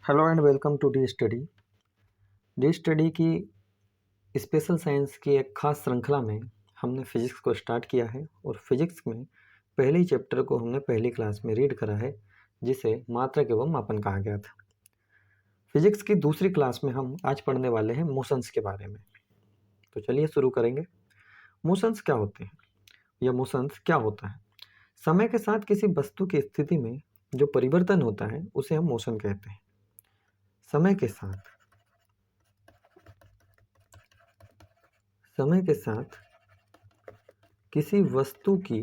Hello and welcome to the study. The study की special science की एक खास श्रृंखला में हमने फिजिक्स को स्टार्ट किया है और फिजिक्स में पहली चैप्टर को हमने पहली क्लास में रीड करा है, जिसे मात्रक एवं मापन कहा गया था। फिजिक्स की दूसरी क्लास में हम आज पढ़ने वाले हैं मोशंस के बारे में। तो चलिए शुरू करेंगे। मोशंस क्या होते हैं या मोशंस क्या होता है? समय के साथ किसी वस्तु की स्थिति में जो परिवर्तन होता है उसे हम मोशन कहते हैं। समय के साथ किसी वस्तु की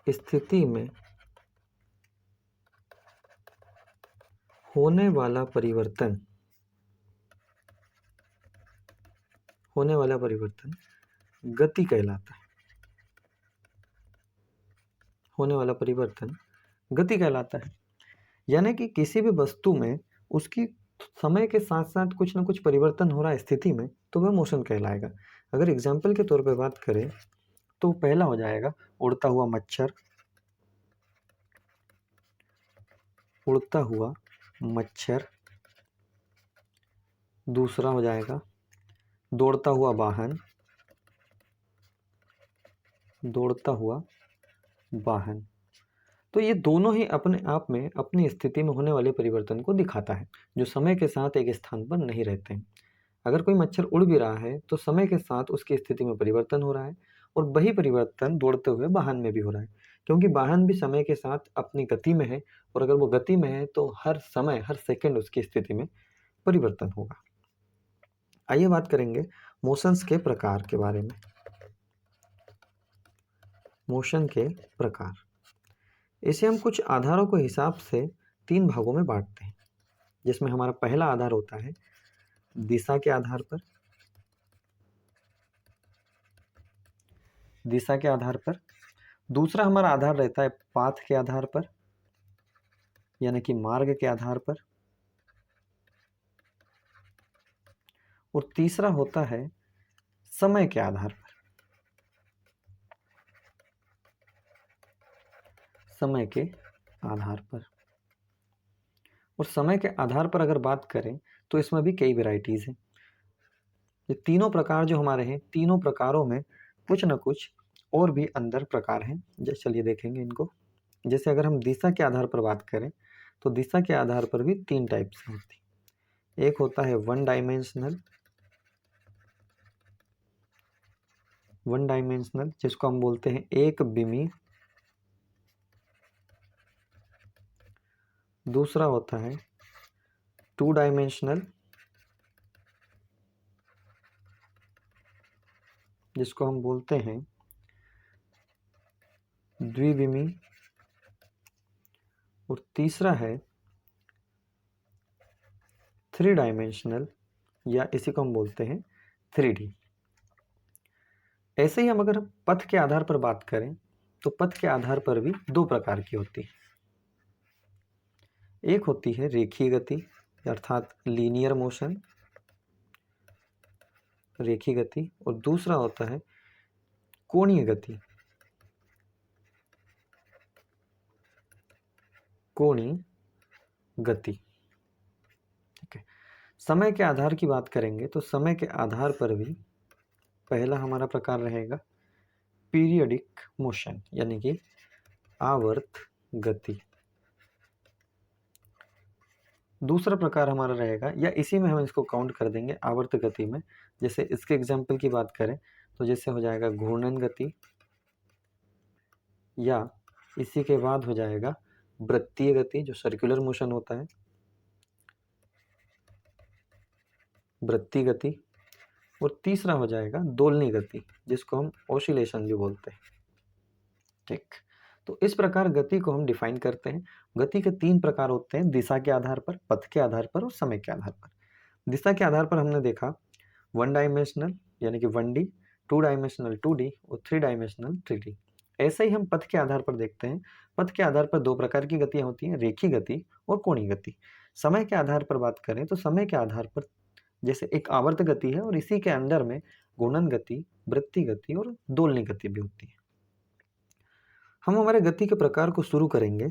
स्थिति में होने वाला परिवर्तन गति कहलाता है। यानी कि किसी भी वस्तु में उसकी समय के साथ साथ कुछ ना कुछ परिवर्तन हो रहा है स्थिति में, तो वह मोशन कहलाएगा। अगर एग्जाम्पल के तौर पे बात करें तो पहला हो जाएगा उड़ता हुआ मच्छर। दूसरा हो जाएगा दौड़ता हुआ वाहन। तो ये दोनों ही अपने आप में अपनी स्थिति में होने वाले परिवर्तन को दिखाता है, जो समय के साथ एक स्थान पर नहीं रहते हैं। अगर कोई मच्छर उड़ भी रहा है तो समय के साथ उसकी स्थिति में परिवर्तन हो रहा है, और वही परिवर्तन दौड़ते हुए वाहन में भी हो रहा है, क्योंकि वाहन भी समय के साथ अपनी गति में है, और अगर वो गति में है तो हर समय हर सेकंड उसकी स्थिति में परिवर्तन होगा। आइए बात करेंगे मोशंस के प्रकार के बारे में। मोशन के प्रकार, इसे हम कुछ आधारों के हिसाब से 3 भागों में बांटते हैं, जिसमें हमारा पहला आधार होता है दिशा के आधार पर। दूसरा हमारा आधार रहता है पाथ के आधार पर, यानी कि मार्ग के आधार पर। और तीसरा होता है समय के आधार पर। और समय के आधार पर अगर बात करें तो इसमें भी कई वेराइटीज हैं। ये तीनों प्रकार जो हमारे हैं, तीनों प्रकारों में कुछ न कुछ और भी अंदर प्रकार हैं। जैसे चलिए देखेंगे इनको। जैसे अगर हम दिशा के आधार पर बात करें तो दिशा के आधार पर भी 3 टाइप्स होती है। एक होता है वन डायमेंशनल, जिसको हम बोलते हैं एक बिमी। दूसरा होता है 2 डायमेंशनल, जिसको हम बोलते हैं द्विविमी। और तीसरा है 3 डायमेंशनल, या इसी को हम बोलते हैं 3D। ऐसे ही हम अगर पथ के आधार पर बात करें तो पथ के आधार पर भी 2 प्रकार की होती है। एक होती है रेखीय गति, अर्थात लीनियर मोशन, रेखीय गति। और दूसरा होता है कोणीय गति, ठीक है। समय के आधार की बात करेंगे तो समय के आधार पर भी पहला हमारा प्रकार रहेगा पीरियडिक मोशन, यानी कि आवर्त गति। दूसरा प्रकार हमारा रहेगा, या इसी में हम इसको काउंट कर देंगे आवर्त गति में। जैसे इसके एग्जाम्पल की बात करें तो जैसे हो जाएगा घूर्णन गति, या इसी के बाद हो जाएगा वृत्तीय गति, जो सर्कुलर मोशन होता है, वृत्तीय गति। और तीसरा हो जाएगा दोलनी गति, जिसको हम ऑसिलेशन भी बोलते हैं, ठीक। तो इस प्रकार गति को हम डिफाइन करते हैं। गति के 3 प्रकार होते हैं, दिशा के आधार पर, पथ के आधार पर और समय के आधार पर। दिशा के आधार पर हमने देखा 1 डायमेंशनल यानी कि 1D, 2 डायमेंशनल 2D और 3 डायमेंशनल 3D। ऐसे ही हम पथ के आधार पर देखते हैं। पथ के आधार पर 2 प्रकार की गतियां होती हैं, रेखीय गति और कोणीय गति। समय के आधार पर बात करें तो समय के आधार पर जैसे एक आवर्त गति है, और इसी के अंदर में घूर्णन गति, वृत्तीय गति और दोलनी गति भी होती है। हम हमारे गति के प्रकार को शुरू करेंगे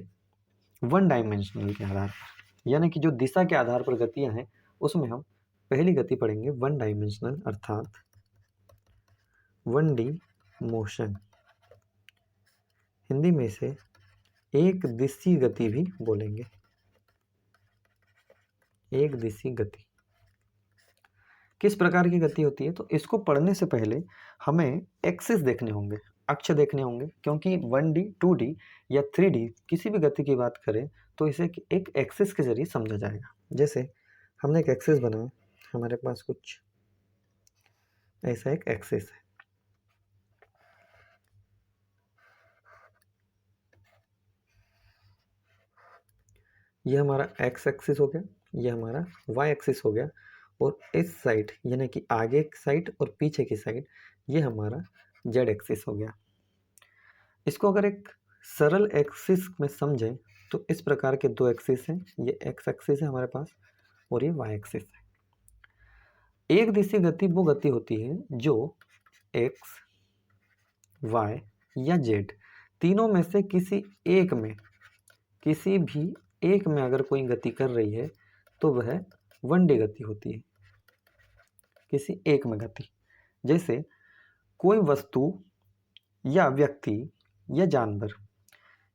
वन डायमेंशनल के आधार पर, यानी कि जो दिशा के आधार पर गतियां हैं उसमें हम पहली गति पढ़ेंगे वन डायमेंशनल अर्थात 1D मोशन। हिंदी में इसे एक दिशी गति भी बोलेंगे, एक दिशी गति। किस प्रकार की गति होती है? तो इसको पढ़ने से पहले हमें एक्सिस देखने होंगे, अक्ष देखने होंगे, क्योंकि 1D 2D या 3D किसी भी गति की बात करें तो इसे एक एक्सिस के जरिए समझा जाएगा। जैसे हमने एक एक्सिस बनाया, हमारे पास कुछ ऐसा एक एक्सिस है, यह हमारा एक्स एक्सिस हो गया, यह हमारा वाई एक्सिस हो गया, और इस साइड यानी कि आगे की साइड और पीछे की साइड ये हमारा जेड एक्सिस हो गया। इसको अगर एक सरल एक्सिस में समझें तो इस प्रकार के दो एक्सिस हैं, ये एक्स एक्सिस है हमारे पास और ये वाई एक्सिस है। एक दिशी गति वो गति होती है जो एक्स, वाई या जेड तीनों में से किसी भी एक में अगर कोई गति कर रही है तो वह 1D गति होती है, किसी एक में गति। जैसे कोई वस्तु या व्यक्ति या जानवर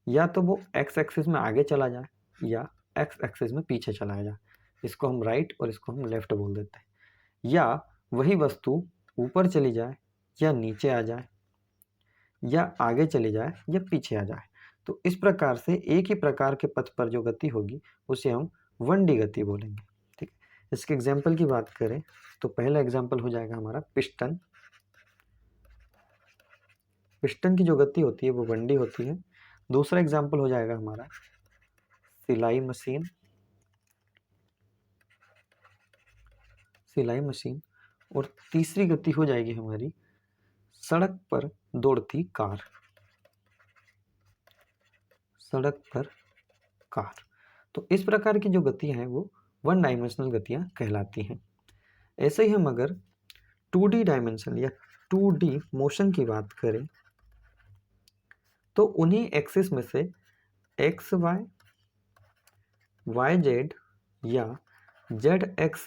या तो वो एक्स एक्सिस में आगे चला जाए या एक्स एक्सिस में पीछे चला जाए, इसको हम राइट और इसको हम लेफ्ट बोल देते हैं, या वही वस्तु ऊपर चली जाए या नीचे आ जाए या आगे चली जाए या पीछे आ जाए। तो इस प्रकार से एक ही प्रकार के पथ पर जो गति होगी उसे हम 1D गति बोलेंगे। ठीक, इसके एग्जाम्पल की बात करें तो पहला एग्जाम्पल हो जाएगा हमारा पिस्टन। पिस्टन की जो गति होती है वो 1D होती है। दूसरा एग्जाम्पल हो जाएगा हमारा सिलाई मशीन। सिलाई मशीन। और तीसरी गति हो जाएगी हमारी सड़क पर दौड़ती कार। सड़क पर कार। तो इस प्रकार की जो गतियां हैं वो 1 डायमेंशनल गतियां कहलाती हैं। ऐसे ही हम अगर 2D डायमेंशन या 2D मोशन की बात करें तो उन्हीं एक्सिस में से एक्स वाई, वाई जेड या जेड एक्स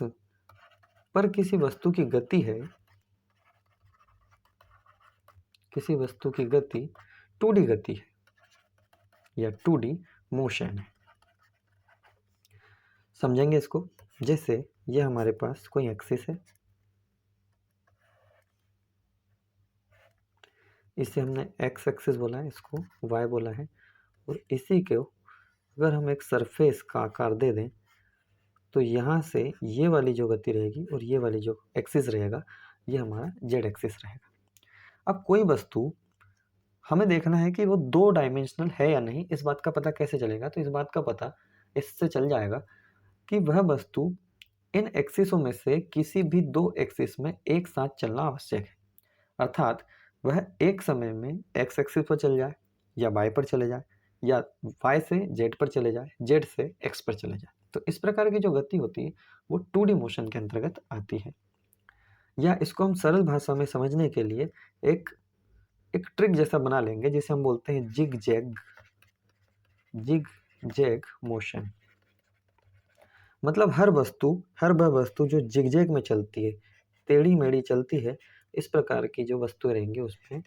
पर किसी वस्तु की गति है, किसी वस्तु की गति 2D गति है या 2D मोशन है। समझेंगे इसको। जैसे ये हमारे पास कोई एक्सिस है, इसे हमने एक्स एक्सिस बोला है, इसको वाई बोला है, और इसी को अगर हम एक सरफेस का आकार दे दें तो यहाँ से ये वाली जो गति रहेगी और ये वाली जो एक्सिस रहेगा ये हमारा जेड एक्सिस रहेगा। अब कोई वस्तु हमें देखना है कि वो 2 डायमेंशनल है या नहीं। इस बात का पता कैसे चलेगा? तो इस बात का पता इससे चल जाएगा कि वह वस्तु इन एक्सिसों में से किसी भी 2 एक्सिस में एक साथ चलना आवश्यक है, अर्थात वह एक समय में एक्स एक्सिस पर चल जाए या वाई पर चले जाए या वाई से जेड पर चले जाए, जेड से एक्स पर चले जाए। तो इस प्रकार की जो गति होती है वो 2D मोशन के अंतर्गत आती है। या इसको हम सरल भाषा में समझने के लिए एक ट्रिक जैसा बना लेंगे जिसे हम बोलते हैं जिग जैग मोशन। मतलब हर वह वस्तु जो जिगजैग में चलती है, टेढ़ी मेढ़ी चलती है, इस प्रकार की जो वस्तुएं रहेंगी उसमें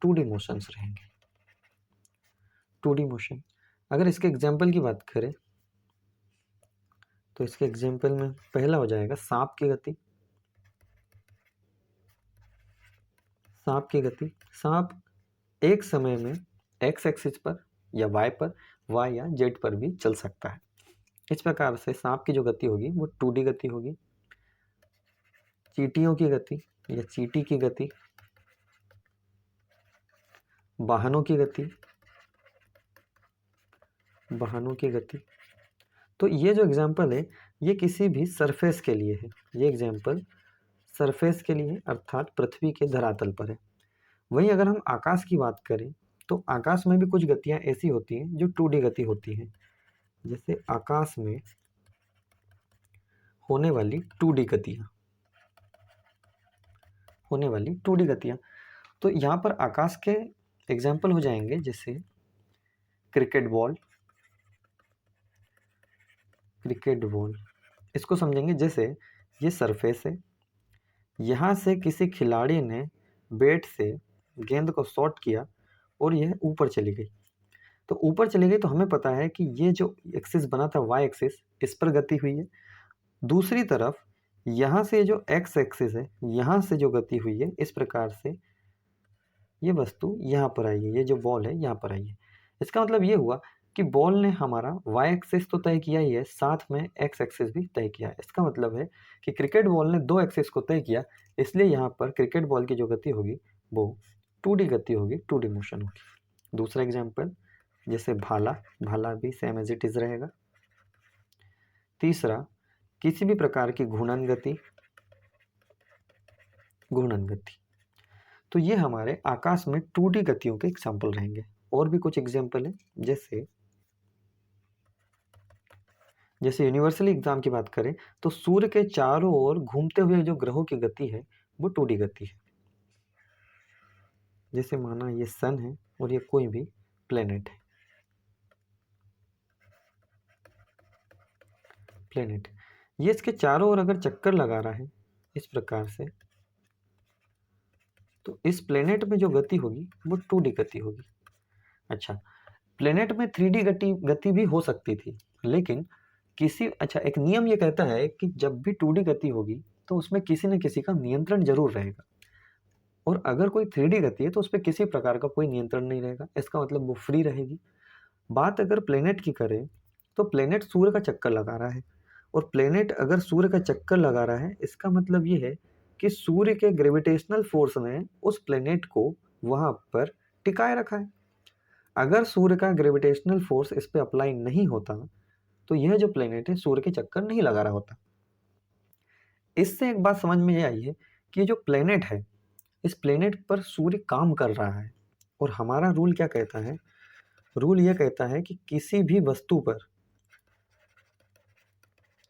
2D मोशंस रहेंगे। 2D motion. अगर इसके एग्जाम्पल की बात करें तो इसके एग्जाम्पल में पहला हो जाएगा सांप की गति। सांप की गति। सांप एक समय में एक्स एक्सिस पर या वाई पर, वाई या जेड पर भी चल सकता है। इस प्रकार से सांप की जो गति होगी वो 2D गति होगी। चींटियों की गति या चींटी की गति, वाहनों की गति, वाहनों की गति। तो ये जो एग्जाम्पल है ये किसी भी सरफेस के लिए है। ये एग्जाम्पल सरफेस के लिए अर्थात पृथ्वी के धरातल पर है। वहीं अगर हम आकाश की बात करें तो आकाश में भी कुछ गतियां ऐसी होती हैं जो 2D गति होती हैं। जैसे आकाश में होने वाली 2D गतियां, तो यहाँ पर आकाश के एग्जाम्पल हो जाएंगे जैसे क्रिकेट बॉल, क्रिकेट बॉल, इसको समझेंगे जैसे ये सरफेस है, यहाँ से किसी खिलाड़ी ने बैट से गेंद को शॉट किया और यह ऊपर चली गई। तो ऊपर चली गई तो हमें पता है कि ये जो एक्सिस बना था वाई एक्सिस, इस पर गति हुई है। दूसरी तरफ यहाँ से जो एक्स एक्सिस है, यहाँ से जो गति हुई है, इस प्रकार से ये वस्तु यहाँ पर आई है, ये जो बॉल है यहाँ पर आई है। इसका मतलब ये हुआ कि बॉल ने हमारा वाई एक्सिस तो तय किया ही है, साथ में एक्स एक्सिस भी तय किया है। इसका मतलब है कि क्रिकेट बॉल ने दो एक्सिस को तय किया, इसलिए यहाँ पर क्रिकेट बॉल की जो गति होगी वो 2D गति होगी, 2D मोशन होगी। दूसरा एग्जाम्पल जैसे भाला, भाला भी सेम एज इट इज रहेगा। तीसरा किसी भी प्रकार की घूर्णन गति, घूर्णन गति। तो ये हमारे आकाश में 2D गतियों के एग्जाम्पल रहेंगे। और भी कुछ एग्जाम्पल है, जैसे यूनिवर्सली एग्जाम की बात करें तो सूर्य के चारों ओर घूमते हुए जो ग्रहों की गति है वो 2D गति है। जैसे माना ये सन है और ये कोई भी प्लेनेट है, प्लेनेट ये इसके चारों ओर अगर चक्कर लगा रहा है इस प्रकार से, तो इस प्लेनेट में जो गति होगी वो 2D गति होगी। अच्छा, प्लेनेट में 3D गति भी हो सकती थी, लेकिन एक नियम ये कहता है कि जब भी 2D गति होगी तो उसमें किसी न किसी का नियंत्रण जरूर रहेगा, और अगर कोई 3D गति है तो उस पर किसी प्रकार का कोई नियंत्रण नहीं रहेगा, इसका मतलब वो फ्री रहेगी। बात अगर प्लेनेट की करें तो प्लेनेट सूर्य का चक्कर लगा रहा है, और प्लेनेट अगर सूर्य का चक्कर लगा रहा है इसका मतलब ये है कि सूर्य के ग्रेविटेशनल फोर्स ने उस प्लेनेट को वहां पर टिकाए रखा है। अगर सूर्य का ग्रेविटेशनल फोर्स इस पर अप्लाई नहीं होता तो यह जो प्लेनेट है सूर्य के चक्कर नहीं लगा रहा होता। इससे एक बात समझ में ये आई है कि जो प्लेनेट है, इस प्लेनेट पर सूर्य काम कर रहा है, और हमारा रूल क्या कहता है, रूल ये कहता है कि किसी भी वस्तु पर,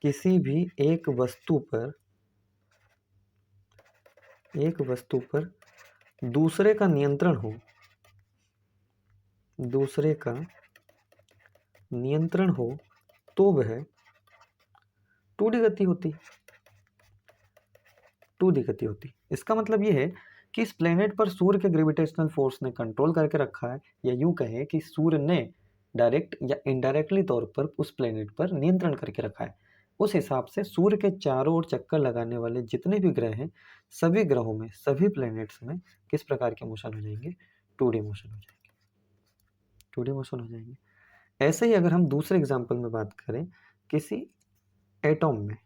किसी भी एक वस्तु पर दूसरे का नियंत्रण हो, दूसरे का नियंत्रण हो तो वह 2D गति होती, 2D गति होती। इसका मतलब ये है कि इस प्लेनेट पर सूर्य के ग्रेविटेशनल फोर्स ने कंट्रोल करके रखा है, या यूं कहें कि सूर्य ने डायरेक्ट या इनडायरेक्टली तौर पर उस प्लेनेट पर नियंत्रण करके रखा है। उस हिसाब से सूर्य के चारों ओर चक्कर लगाने वाले जितने भी ग्रह हैं, सभी ग्रहों में, सभी प्लेनेट्स में किस प्रकार के मोशन हो जाएंगे, 2D मोशन हो जाएंगे, 2D मोशन हो जाएंगे। ऐसे ही अगर हम दूसरे एग्जाम्पल में बात करें, किसी एटॉम में,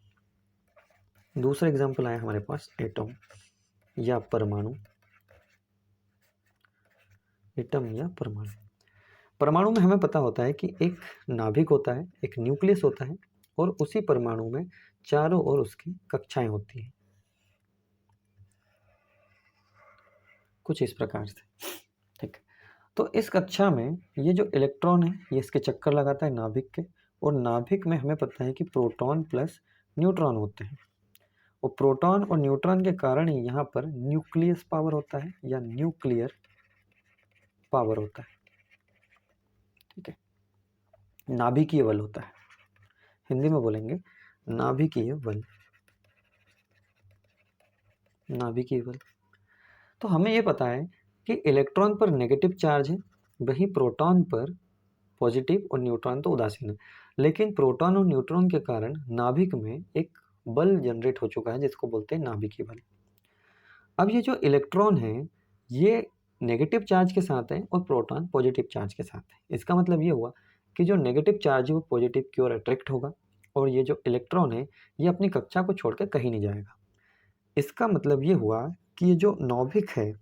दूसरा एग्जाम्पल आया हमारे पास एटॉम या परमाणु, एटम या परमाणु। परमाणु में हमें पता होता है कि एक नाभिक होता है, एक न्यूक्लियस होता है, और उसी परमाणु में चारों ओर उसकी कक्षाएं होती हैं, कुछ इस प्रकार से। ठीक, तो इस कक्षा में ये जो इलेक्ट्रॉन है ये इसके चक्कर लगाता है नाभिक के, और नाभिक में हमें पता है कि प्रोटॉन प्लस न्यूट्रॉन होते हैं, और प्रोटॉन और न्यूट्रॉन के कारण ही यहाँ पर न्यूक्लियस पावर होता है या न्यूक्लियर पावर होता है। ठीक है, नाभिकीय बल होता है, हिंदी में बोलेंगे नाभिकीय बल, नाभिकीय बल। तो हमें ये पता है कि इलेक्ट्रॉन पर नेगेटिव चार्ज है, वही प्रोटॉन पर पॉजिटिव, और न्यूट्रॉन तो उदासीन है। लेकिन प्रोटॉन और न्यूट्रॉन के कारण नाभिक में एक बल जनरेट हो चुका है जिसको बोलते हैं नाभिकीय बल। अब ये जो इलेक्ट्रॉन है ये नेगेटिव चार्ज के साथ है और प्रोटॉन पॉजिटिव चार्ज के साथ है। इसका मतलब ये हुआ कि जो नेगेटिव चार्ज है वो पॉजिटिव की ओर अट्रैक्ट होगा, और ये जो इलेक्ट्रॉन है ये अपनी कक्षा को छोड़कर कहीं नहीं जाएगा। इसका मतलब ये हुआ कि ये जो नाभिक है,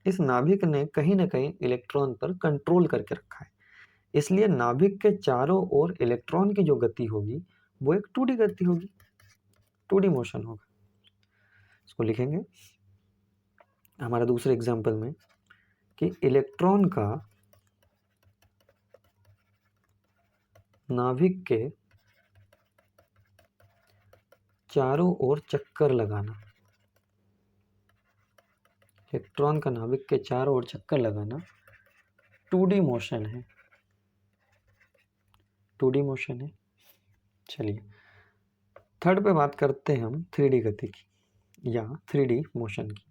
इस नाभिक ने कहीं ना कहीं इलेक्ट्रॉन पर कंट्रोल करके रखा है, इसलिए नाभिक के चारों ओर इलेक्ट्रॉन की जो गति होगी वो एक 2D गति होगी, 2D मोशन होगा। इसको लिखेंगे हमारा दूसरे एग्जाम्पल में कि इलेक्ट्रॉन का नाभिक के चारों ओर चक्कर लगाना, इलेक्ट्रॉन का नाभिक के चारों ओर चक्कर लगाना 2D मोशन है, 2D मोशन है। चलिए थर्ड पे बात करते हैं हम 3D गति की या 3D मोशन की।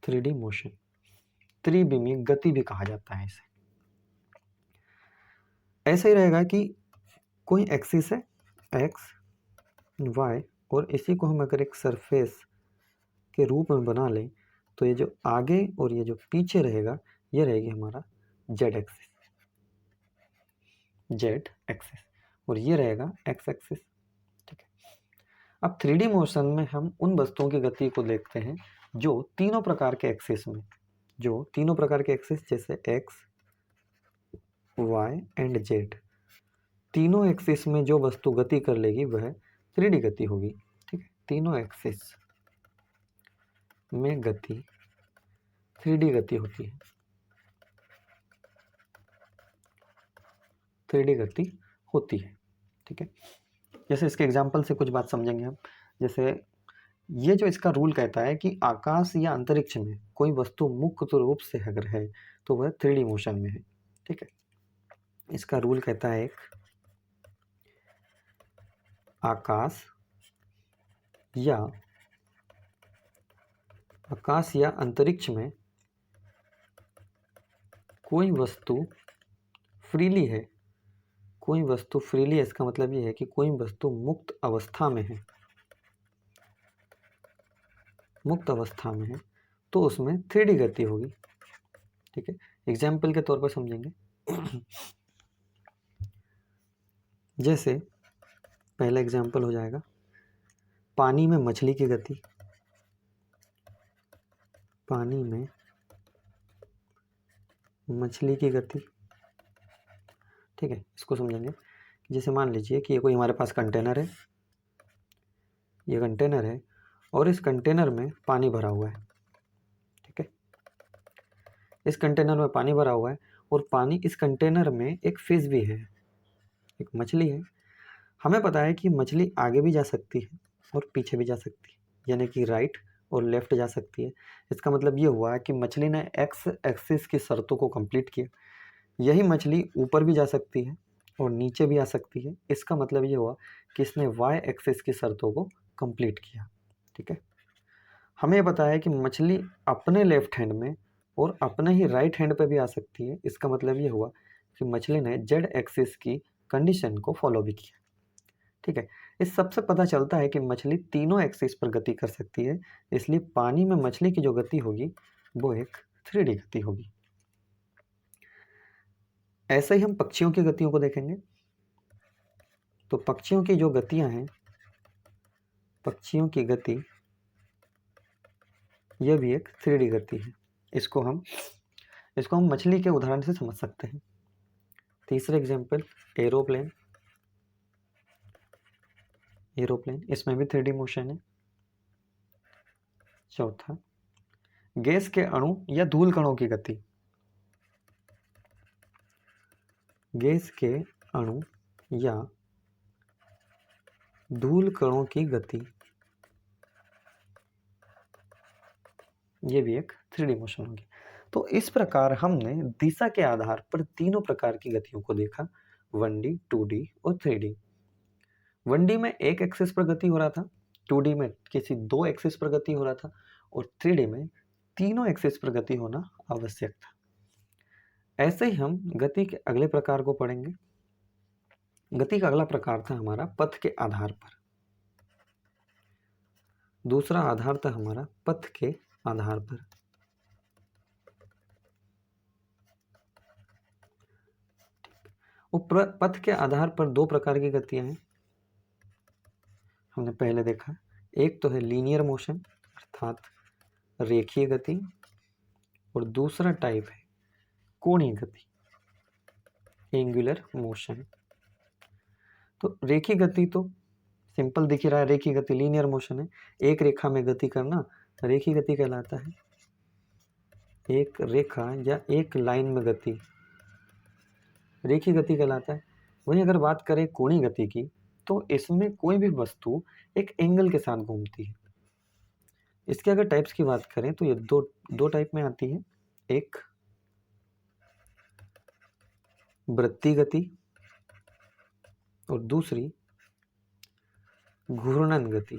3D मोशन, त्रिविमीय गति भी कहा जाता है इसे। ऐसा ही रहेगा कि कोई एक्सिस है एक्स वाई और इसी को हम अगर एक सरफेस के रूप में बना लें तो ये जो आगे और ये जो पीछे रहेगा ये रहेगी हमारा जेड एक्सिस, जेड एक्सिस, और ये रहेगा एक्स एक्सिस। ठीक है, अब 3D मोशन में हम उन वस्तुओं की गति को देखते हैं जो तीनों प्रकार के एक्सिस में, जो तीनों प्रकार के एक्सिस जैसे एक्स वाई एंड जेड, तीनों एक्सिस में जो वस्तु गति कर लेगी वह 3D गति होगी। ठीक है, तीनों एक्सिस में गति 3D गति होती है, 3D गति होती है। ठीक है, जैसे इसके एग्जाम्पल से कुछ बात समझेंगे हम। जैसे ये जो इसका रूल कहता है कि आकाश या अंतरिक्ष में कोई वस्तु मुक्त रूप से अगर है तो वह 3D मोशन में है। ठीक है, इसका रूल कहता है एक आकाश या अंतरिक्ष में कोई वस्तु फ्रीली है, कोई वस्तु फ्रीली है इसका मतलब ये है कि कोई वस्तु मुक्त अवस्था में है, मुक्त अवस्था में है तो उसमें 3D गति होगी। ठीक है, एग्जाम्पल के तौर पर समझेंगे। जैसे पहला एग्जाम्पल हो जाएगा पानी में मछली की गति, पानी में मछली की गति। ठीक है, इसको समझेंगे। जैसे मान लीजिए कि ये कोई हमारे पास कंटेनर है, ये कंटेनर है और इस कंटेनर में पानी भरा हुआ है। ठीक है, इस कंटेनर में पानी भरा हुआ है और पानी इस कंटेनर में एक फिश भी है, एक मछली है। हमें पता है कि मछली आगे भी जा सकती है और पीछे भी जा सकती है, यानी कि राइट और लेफ्ट जा सकती है। इसका मतलब ये हुआ कि मछली ने एक्स एक्सिस की शर्तों को कंप्लीट किया। यही मछली ऊपर भी जा सकती है और नीचे भी आ सकती है। इसका मतलब ये हुआ कि इसने वाई एक्सिस की शर्तों को कंप्लीट किया। ठीक है, हमें पता है कि मछली अपने लेफ्ट हैंड में और अपने ही राइट हैंड पे भी आ सकती है। इसका मतलब ये हुआ कि मछली ने जेड एक्सिस की कंडीशन को फॉलो भी किया। ठीक है, इस सबसे पता चलता है कि मछली तीनों एक्सिस पर गति कर सकती है, इसलिए पानी में मछली की जो गति होगी वो एक 3D गति होगी। ऐसे ही हम पक्षियों की गतियों को देखेंगे। तो पक्षियों की जो गतियां हैं, पक्षियों की गति यह भी एक 3D गति है। इसको हम मछली के उदाहरण से समझ सकते हैं। तीसरा एग्जाम्पल एरोप्लेन, एरोप्लेन इसमें भी 3D मोशन है। चौथा गैस के अणु या धूल कणों की गति, गैस के अणु या धूल कणों की गति ये भी एक 3D मोशन होगी। तो इस प्रकार हमने दिशा के आधार पर तीनों प्रकार की गतियों को देखा, 1D, 2D और 3D। 1D में एक एक्सिस पर गति हो रहा था, 2D में किसी दो एक्सिस पर गति हो रहा था और 3D में तीनों एक्सिस पर गति होना आवश्यक था। ऐसे ही हम गति के अगले प्रकार को पढ़ेंगे। गति का अगला प्रकार था हमारा पथ के आधार पर। दूसरा आधार था हमारा पथ के आधार पर। पथ के आधार पर दो प्रकार की गतियां हैं, हमने पहले देखा। एक तो है लीनियर मोशन अर्थात रेखीय गति और दूसरा टाइप है कोणीय गति, एंगुलर मोशन। तो रेखीय गति तो सिंपल दिख ही रहा है, रेखीय गति लीनियर मोशन है, एक रेखा में गति करना रेखीय गति कहलाता है। एक रेखा या एक लाइन में गति रेखीय गति कहलाता है। वहीं अगर बात करें कोणीय गति की तो इसमें कोई भी वस्तु एक एंगल के साथ घूमती है। इसके अगर टाइप्स की बात करें तो ये दो टाइप में आती है। एक वृत्तीय गति और दूसरी घूर्णन गति।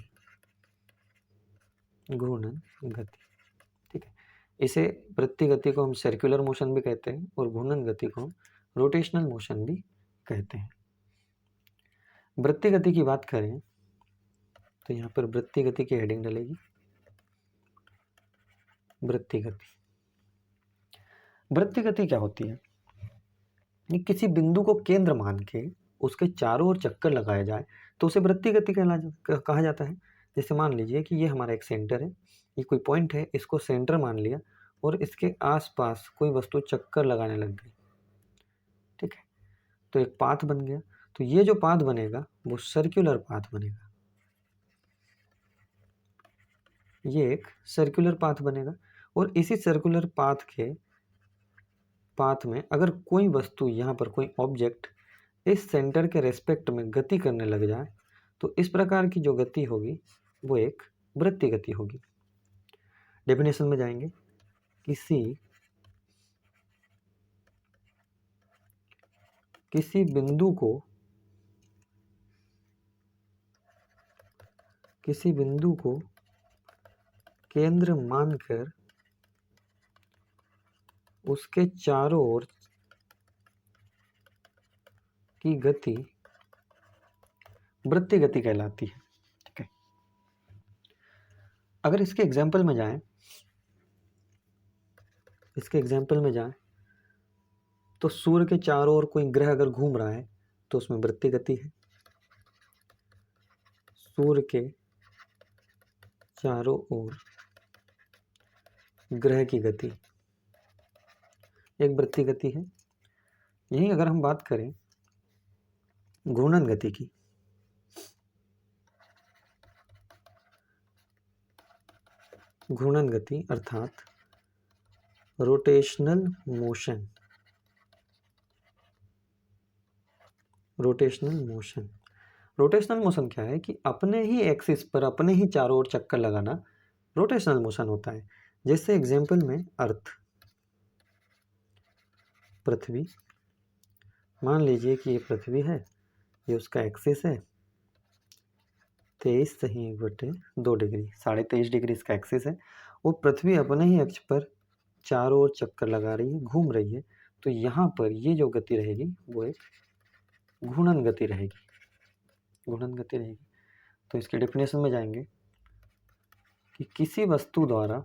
घूर्णन गति, ठीक है। इसे वृत्तीय गति को हम सर्कुलर मोशन भी कहते हैं और घूर्णन गति को हम रोटेशनल मोशन भी कहते हैं। वृत्तीय गति की बात करें तो यहाँ पर वृत्तीय गति की हेडिंग डलेगी, वृत्तीय गति। वृत्तीय गति क्या होती है? किसी बिंदु को केंद्र मान के उसके चारों ओर चक्कर लगाया जाए तो उसे वृत्तीय गति कहा जाता है। जैसे मान लीजिए कि ये हमारा एक सेंटर है, ये कोई पॉइंट है, इसको सेंटर मान लिया और इसके आसपास कोई वस्तु चक्कर लगाने लग गई, ठीक है, तो एक पाथ बन गया। तो ये जो पाथ बनेगा वो सर्कुलर पाथ बनेगा, ये एक सर्कुलर पाथ बनेगा। और इसी सर्कुलर पाथ में अगर कोई वस्तु, यहाँ पर कोई ऑब्जेक्ट इस सेंटर के रेस्पेक्ट में गति करने लग जाए तो इस प्रकार की जो गति होगी वो एक वृत्तीय गति होगी। डेफिनेशन में जाएंगे, किसी बिंदु को केंद्र मानकर उसके चारों ओर की गति वृत्तीय गति कहलाती है, ठीक है। अगर इसके एग्जाम्पल में जाएं, तो सूर्य के चारों ओर कोई ग्रह अगर घूम रहा है तो उसमें वृत्तीय गति है। सूर्य के चारों ओर ग्रह की गति एक वृत्तीय गति है। यही अगर हम बात करें घूर्णन गति की, घूर्णन गति अर्थात रोटेशनल मोशन, रोटेशनल मोशन क्या है कि अपने ही एक्सिस पर अपने ही चारों ओर चक्कर लगाना रोटेशनल मोशन होता है। जैसे एग्जाम्पल में अर्थ, पृथ्वी, मान लीजिए कि ये पृथ्वी है, ये उसका एक्सिस है 23.1/2 डिग्री, 23.5 डिग्री इसका एक्सिस है। वो पृथ्वी अपने ही अक्ष पर चारों ओर चक्कर लगा रही है, घूम रही है। तो यहाँ पर ये जो गति रहेगी वो एक घूर्णन गति रहेगी, घूर्णन गति रहेगी। तो इसके डेफिनेशन में जाएंगे कि किसी वस्तु द्वारा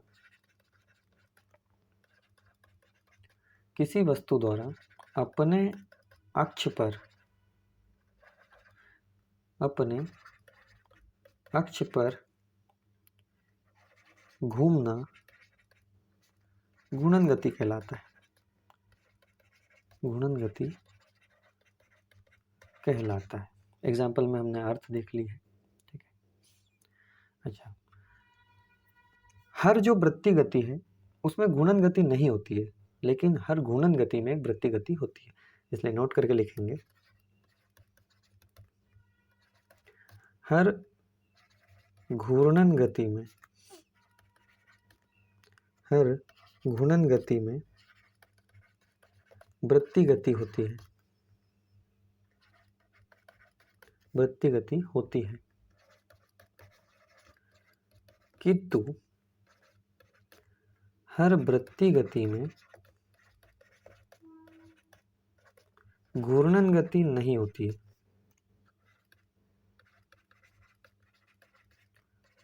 अपने अक्ष पर घूमना घूर्णन गति कहलाता है, घूर्णन गति कहलाता है। एग्जाम्पल में हमने अर्थ देख ली है, ठीक है। अच्छा, हर जो वृत्तीय गति है उसमें घूर्णन गति नहीं होती है, लेकिन हर घूर्णन गति में वृत्तीय गति होती है, इसलिए नोट करके लिखेंगे, हर घूर्णन गति में वृत्तीय गति होती है, वृत्तीय गति होती है। किंतु हर वृत्तीय गति में घूर्णन गति नहीं होती है,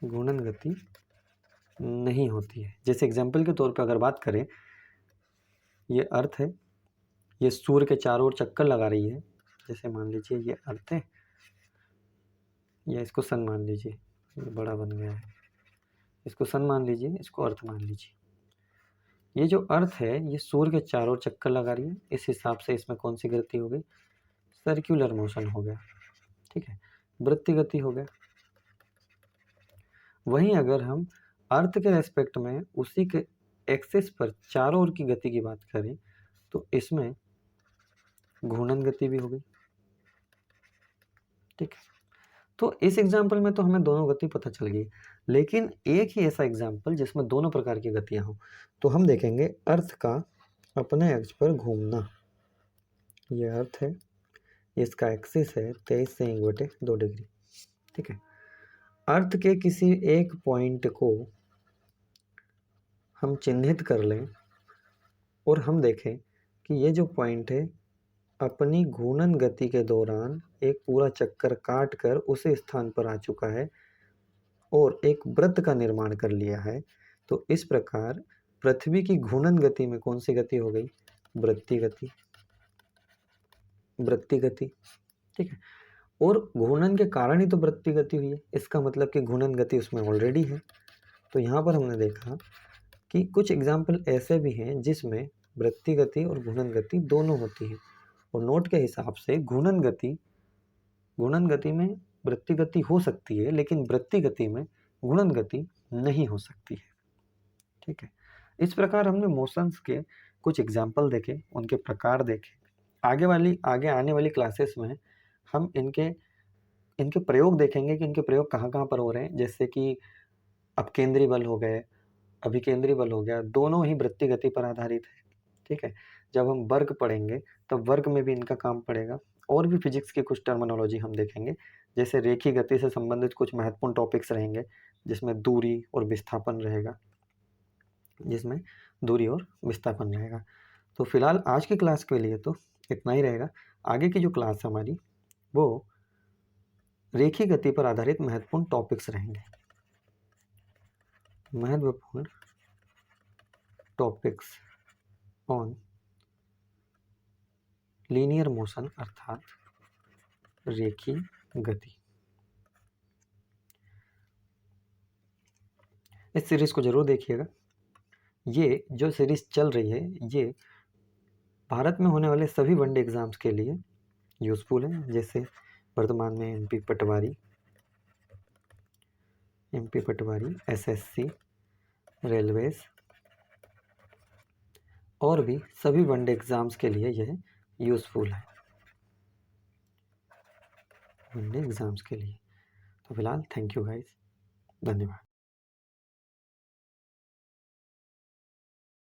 घूर्णन गति नहीं होती है। जैसे एग्जाम्पल के तौर पर अगर बात करें, ये अर्थ है, ये सूर्य के चारों ओर चक्कर लगा रही है। जैसे मान लीजिए ये अर्थ है, या इसको सन मान लीजिए, ये बड़ा बन गया है, इसको सन मान लीजिए, इसको अर्थ मान लीजिए। ये जो अर्थ है ये सूर्य के चारों ओर चक्कर लगा रही है, इस हिसाब से इसमें कौन सी गति हो गई? सर्कुलर मोशन हो गया, ठीक है, वृत्तीय गति हो गया। वहीं अगर हम अर्थ के रेस्पेक्ट में उसी के एक्सिस पर चारों ओर की गति की बात करें तो इसमें घूर्णन गति भी हो गई, ठीक है। तो इस एग्जाम्पल में तो हमें दोनों गति पता चल गई, लेकिन एक ही ऐसा एग्जाम्पल जिसमें दोनों प्रकार की गतियां हों, तो हम देखेंगे अर्थ का अपने अक्ष पर घूमना। ये अर्थ है, इसका एक्सिस है 23 से 1/2 डिग्री। ठीक है, अर्थ के किसी एक पॉइंट को हम चिन्हित कर लें और हम देखें कि ये जो पॉइंट है अपनी घूर्णन गति के दौरान एक पूरा चक्कर काट कर उसी स्थान पर आ चुका है और एक वृत्त का निर्माण कर लिया है, तो इस प्रकार पृथ्वी की घूर्णन गति में कौन सी गति हो गई? वृत्तीय गति। वृत्तीय गति, ठीक है। और घूर्णन के कारण ही तो वृत्तीय गति हुई है, इसका मतलब कि घूर्णन गति उसमें ऑलरेडी है। तो यहाँ पर हमने देखा कि कुछ एग्जाम्पल ऐसे भी हैं जिसमें वृत्तीय गति और घूर्णन गति दोनों होती है। और नोट के हिसाब से घूर्णन गति में वृत्तीय गति हो सकती है, लेकिन वृत्तीय गति में घूर्णन गति नहीं हो सकती है। ठीक है, इस प्रकार हमने मोशंस के कुछ एग्जाम्पल देखे, उनके प्रकार देखे। आगे आने वाली क्लासेस में हम इनके प्रयोग देखेंगे कि इनके प्रयोग कहाँ कहाँ पर हो रहे हैं। जैसे कि अपकेंद्री बल हो गए, अभिकेंद्री बल हो गया, दोनों ही वृत्तीय गति पर आधारित है। ठीक है, जब हम वर्ग पढ़ेंगे तब वर्ग में भी इनका काम पड़ेगा। और भी फिजिक्स की कुछ टर्मिनोलॉजी हम देखेंगे, जैसे रेखीय गति से संबंधित कुछ महत्वपूर्ण टॉपिक्स रहेंगे जिसमें दूरी और विस्थापन रहेगा। तो फिलहाल आज की क्लास के लिए तो इतना ही रहेगा। आगे की जो क्लास है हमारी वो रेखीय गति पर आधारित महत्वपूर्ण टॉपिक्स रहेंगे। महत्वपूर्ण टॉपिक्स ऑन लीनियर मोशन अर्थात रेखीय गति। इस सीरीज को जरूर देखिएगा। ये जो सीरीज चल रही है ये भारत में होने वाले सभी वनडे एग्जाम्स के लिए यूजफुल है। जैसे वर्तमान में एमपी पटवारी, एसएससी, रेलवेज और भी सभी वनडे एग्जाम्स के लिए यह यूजफुल है, वनडे एग्जाम्स के लिए। तो फिलहाल थैंक यू गाइस, धन्यवाद।